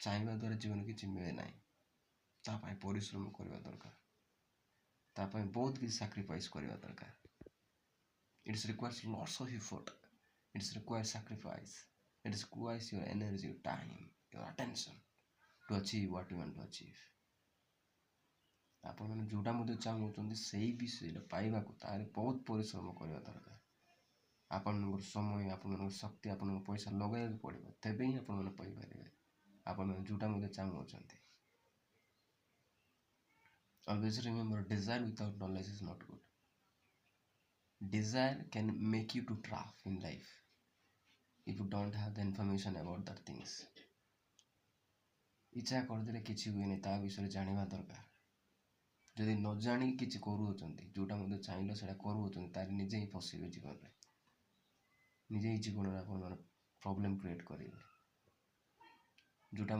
ଚାହିଁବା ଦ୍ୱାରା ଜୀବନ କିଛି ମିଳେ ନାହିଁ। ତା ପାଇଁ ପରିଶ୍ରମ କରିବା ଦରକାର, ତା ପାଇଁ ବହୁତ କିଛି ସାକ୍ରିଫାଇସ୍ କରିବା ଦରକାର। It requires lots of effort, it requires sacrifice, it requires your energy, your time, your attention to achieve what you want to achieve। ଆପଣମାନେ ଯେଉଁଟା ମଧ୍ୟ ଚାହୁଁଛନ୍ତି ସେଇ ବିଷୟରେ ପାଇବାକୁ ତାହେଲେ ବହୁତ ପରିଶ୍ରମ କରିବା ଦରକାର। ଆପଣଙ୍କର ସମୟ, ଆପଣଙ୍କର ଶକ୍ତି, ଆପଣଙ୍କ ପଇସା ଲଗାଇବାକୁ ପଡ଼ିବ, ତେବେ ହିଁ ଆପଣମାନେ ପାଇପାରିବେ ଆପଣମାନେ ଯେଉଁଟା ମଧ୍ୟ ଚାହୁଁଅଛନ୍ତି। Always remember, desire without knowledge is not good. Desire can make you to trap in life if you don't have the information about that things। ଇଚ୍ଛା କରିଦେଲେ କିଛି ହୁଏନି, ତା ବିଷୟରେ ଜାଣିବା ଦରକାର। ଯଦି ନ ଜାଣିକି କିଛି କରୁଅଛନ୍ତି, ଯେଉଁଟା ମଧ୍ୟ ଚାହିଁଲ ସେଇଟା କରୁଅଛନ୍ତି, ତାହେଲେ ନିଜେ ହିଁ ଫସିବେ ଜୀବନରେ, ନିଜେ ହିଁ ଜୀବନରେ ଆପଣମାନେ ପ୍ରୋବ୍ଲେମ୍ କ୍ରିଏଟ୍ କରିବେ। ଯେଉଁଟା